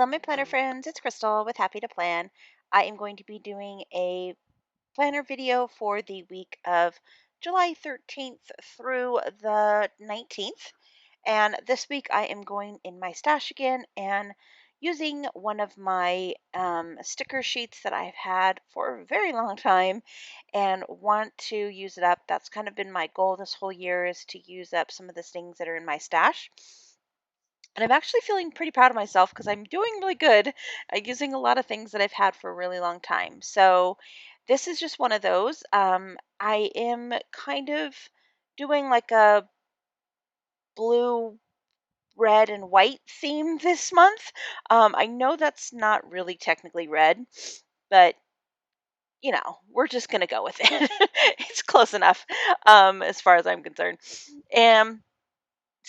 Hello, my planner friends. It's Crystal with Happy to Plan. I am going to be doing a planner video for the week of July 13th through the 19th. And this week I am going in my stash again and using one of my sticker sheets that I've had for a very long time and want to use it up. That's kind of been my goal this whole year, is to use up some of the things that are in my stash. And I'm actually feeling pretty proud of myself because I'm doing really good at using a lot of things that I've had for a really long time. So this is just one of those. I am kind of doing like a blue, red, and white theme this month. I know that's not really technically red, but we're just gonna go with it. It's close enough, as far as I'm concerned. And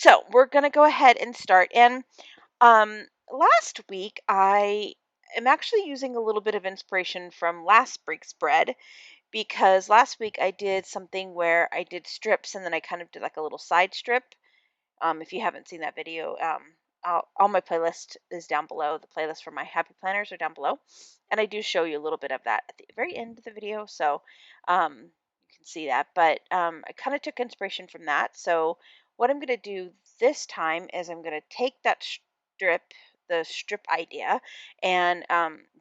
so we're gonna go ahead and start. And last week, I am actually using a little bit of inspiration from last week's spread, because last week I did something where I did strips and then I kind of did like a little side strip. If you haven't seen that video, all my playlist is down below. The playlist for my happy planners are down below, and I do show you a little bit of that at the very end of the video, so you can see that. But I kind of took inspiration from that. So what I'm going to do this time is I'm going to take that strip, the strip idea, and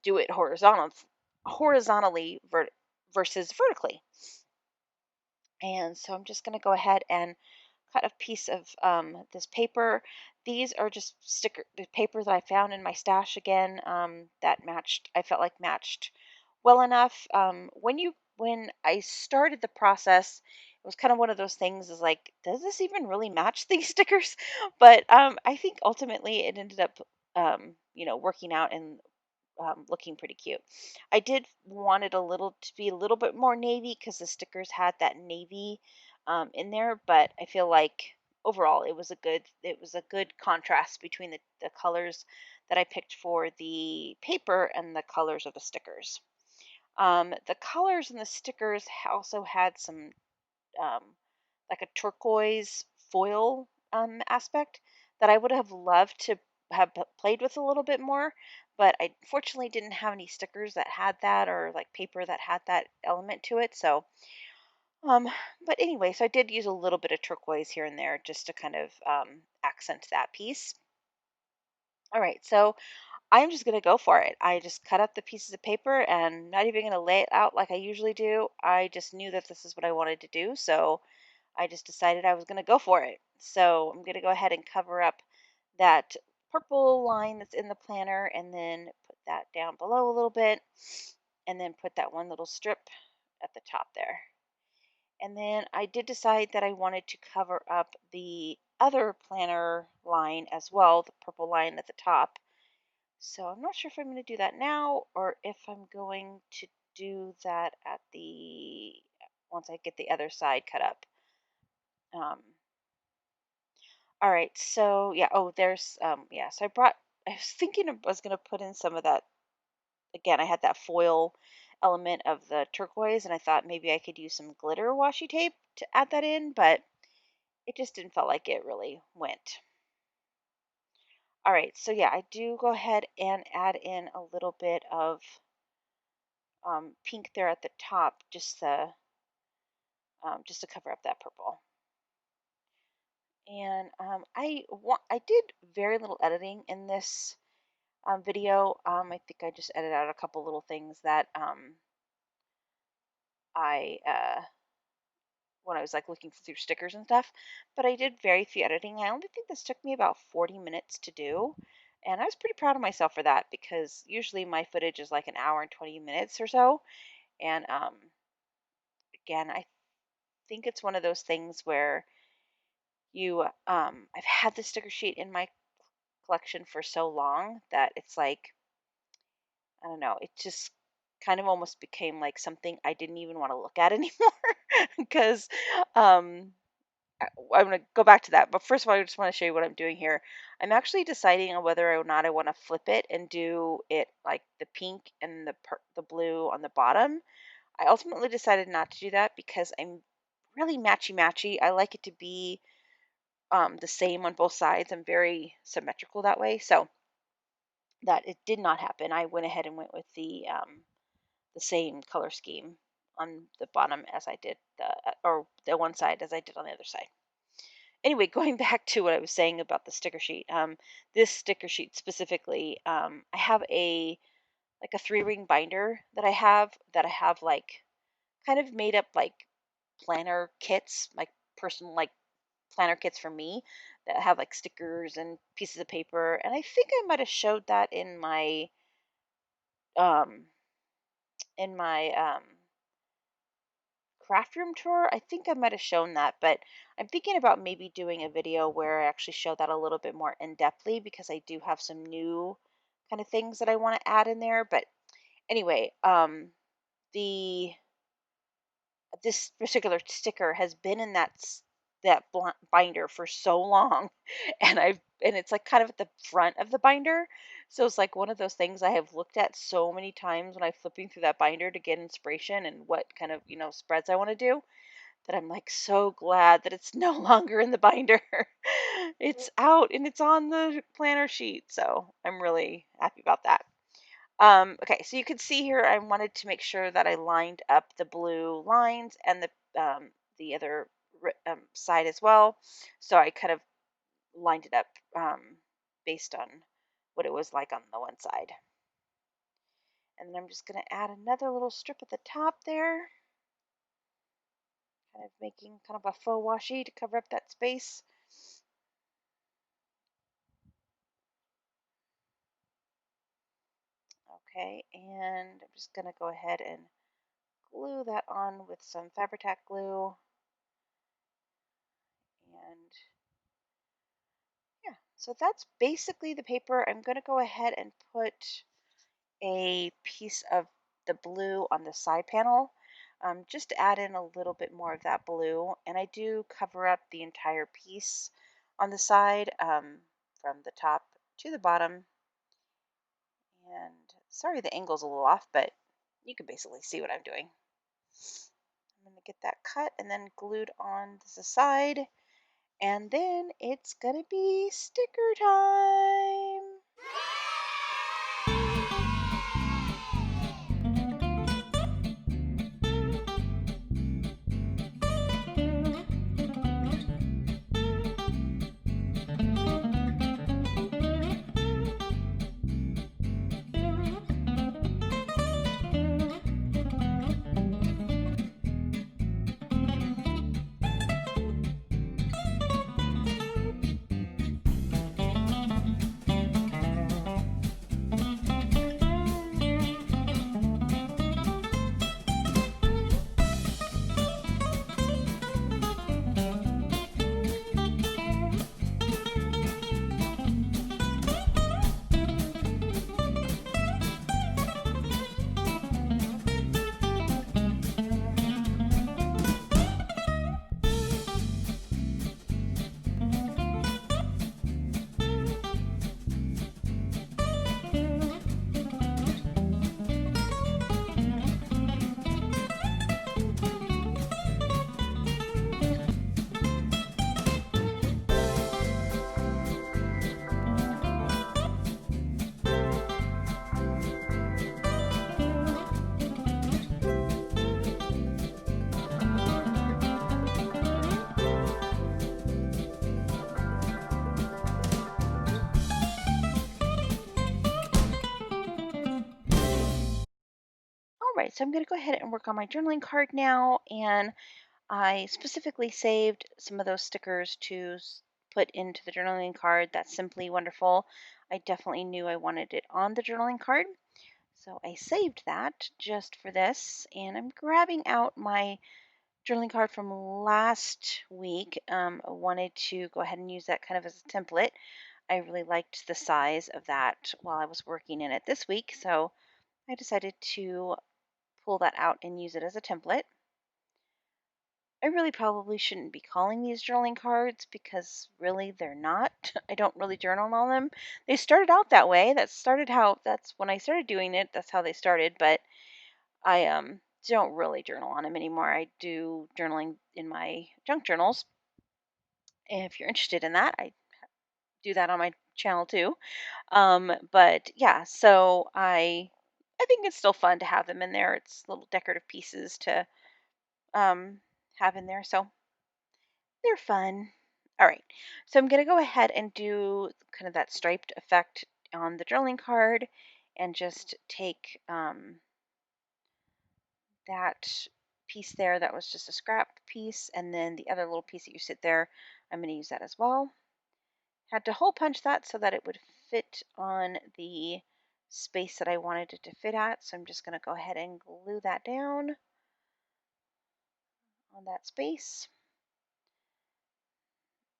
do it horizontally versus vertically. And so I'm just going to go ahead and cut a piece of this paper. These are just the paper that I found in my stash again, that matched. I felt like matched well enough. When I started the process, it was kind of one of those things. Is like, does this even really match these stickers? But I think ultimately it ended up, working out and looking pretty cute. I did want it to be a little bit more navy because the stickers had that navy in there, but I feel like overall it was a good contrast between the colors that I picked for the paper and the colors of the stickers. The colors in the stickers also had some um, like a turquoise foil aspect that I would have loved to have played with a little bit more, but I fortunately didn't have any stickers that had that, or like paper that had that element to it. So, um, but anyway, so I did use a little bit of turquoise here and there just to kind of accent that piece. All right, so I'm just going to go for it. I just cut up the pieces of paper and not even going to lay it out like I usually do. I just knew that this is what I wanted to do. So I just decided I was going to go for it. So I'm going to go ahead and cover up that purple line that's in the planner and then put that down below a little bit and then put that one little strip at the top there. And then I did decide that I wanted to cover up the other planner line as well, the purple line at the top. So I'm not sure if I'm going to do that now or if I'm going to do that at the once I get the other side cut up. Um, all right, so yeah, oh, there's yeah, so I was thinking I was going to put in some of that. Again, I had that foil element of the turquoise and I thought maybe I could use some glitter washi tape to add that in, but it just didn't feel like it really went. All right, so yeah, I do go ahead and add in a little bit of pink there at the top, just to cover up that purple. And I did very little editing in this video. I think I just edited out a couple little things that I when I was like looking through stickers and stuff. But I did very few editing. I only think this took me about 40 minutes to do. And I was pretty proud of myself for that because usually my footage is like an hour and 20 minutes or so. And again, I think it's one of those things where I've had the sticker sheet in my collection for so long that it's like, I don't know, it just kind of almost became like something I didn't even want to look at anymore because um I'm going to go back to that. But first of all, I just want to show you what I'm doing here. I'm actually deciding on whether or not I want to flip it and do it like the pink and the blue on the bottom. I ultimately decided not to do that because I'm really matchy matchy. I like it to be the same on both sides. I'm very symmetrical that way. So that it did not happen. I went ahead and went with the same color scheme on the bottom as I did or the one side as I did on the other side. Anyway, going back to what I was saying about the sticker sheet. This sticker sheet specifically, I have a like a three ring binder that I have like kind of made up like planner kits, like personal like planner kits for me that have like stickers and pieces of paper. And I think I might have showed that um in my craft room tour. I think I might have shown that, but I'm thinking about maybe doing a video where I actually show that a little bit more in depthly because I do have some new kind of things that I want to add in there. But anyway, the this particular sticker has been in that binder for so long, and it's like kind of at the front of the binder. So it's like one of those things I have looked at so many times when I'm flipping through that binder to get inspiration and what kind of spreads I want to do, that I'm like so glad that it's no longer in the binder. It's out and it's on the planner sheet. So I'm really happy about that. Okay, so you can see here I wanted to make sure that I lined up the blue lines and the other side as well. So I kind of lined it up based on what it was like on the one side. And then I'm just going to add another little strip at the top there, kind of making kind of a faux washi to cover up that space. Okay, and I'm just going to go ahead and glue that on with some Fabri-Tac glue. And yeah, so that's basically the paper. I'm going to go ahead and put a piece of the blue on the side panel, just to add in a little bit more of that blue. And I do cover up the entire piece on the side, from the top to the bottom. And sorry, the angle's a little off, but you can basically see what I'm doing. I'm going to get that cut and then glued on the side. And then it's going to be sticker time. All right, so I'm going to go ahead and work on my journaling card now. And I specifically saved some of those stickers to put into the journaling card. That's simply wonderful. I definitely knew I wanted it on the journaling card. So I saved that just for this. And I'm grabbing out my journaling card from last week. I wanted to go ahead and use that kind of as a template. I really liked the size of that while I was working in it this week. So I decided to pull that out and use it as a template. I really probably shouldn't be calling these journaling cards because really they're not. I don't really journal on them. They started out that way. That's when I started doing it. That's how they started, but I don't really journal on them anymore. I do journaling in my junk journals. If you're interested in that, I do that on my channel too. But yeah, so I think it's still fun to have them in there. It's little decorative pieces to um, have in there, so they're fun. All right, so I'm gonna go ahead and do kind of that striped effect on the journaling card, and just take that piece there that was just a scrap piece, and then the other little piece that you sit there, I'm gonna use that as well. Had to hole punch that so that it would fit on the space that I wanted it to fit at. So I'm just going to go ahead and glue that down on that space.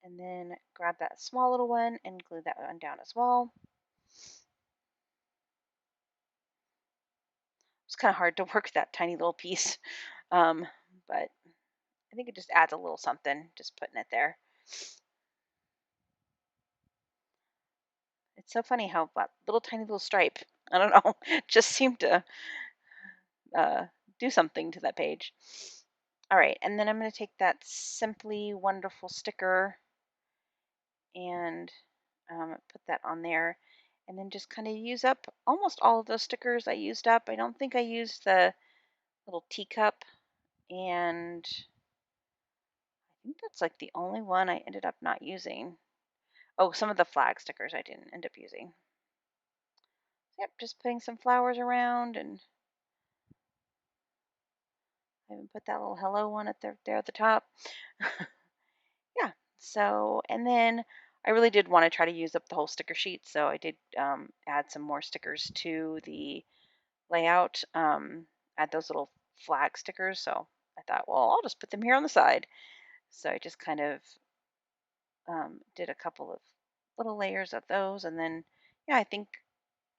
And then grab that small little one and glue that one down as well. It's kind of hard to work that tiny little piece, um, but I think it just adds a little something just putting it there. It's so funny how that little tiny little stripe, I don't know, just seemed to uh, do something to that page. All right, and then I'm going to take that Simply Wonderful sticker and put that on there. And then just kind of use up almost all of those stickers I used up. I don't think I used the little teacup, and I think that's like the only one I ended up not using. Oh, some of the flag stickers I didn't end up using. Yep, just putting some flowers around, and I even put that little hello one at there at the top. Yeah. So, and then I really did want to try to use up the whole sticker sheet. So I did add some more stickers to the layout, add those little flag stickers. So I thought, well, I'll just put them here on the side. So I just kind of did a couple of little layers of those. And then, yeah,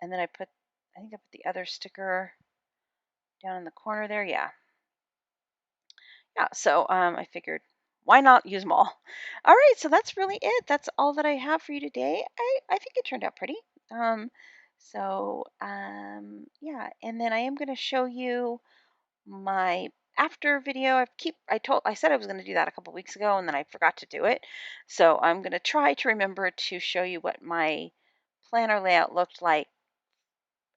and then I think I put the other sticker down in the corner there. Yeah, so I figured, why not use them all? All right, so that's really it. That's all that I have for you today. I think it turned out pretty. Um, yeah, and then I am going to show you my after video. I said I was going to do that a couple weeks ago, and then I forgot to do it. So I'm going to try to remember to show you what my planner layout looked like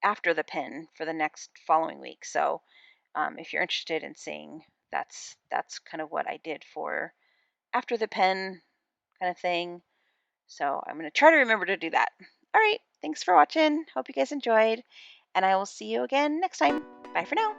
after the pin for the next following week. So if you're interested in seeing, that's kind of what I did for after the pen kind of thing. So I'm going to try to remember to do that. All right. Thanks for watching. Hope you guys enjoyed. And I will see you again next time. Bye for now.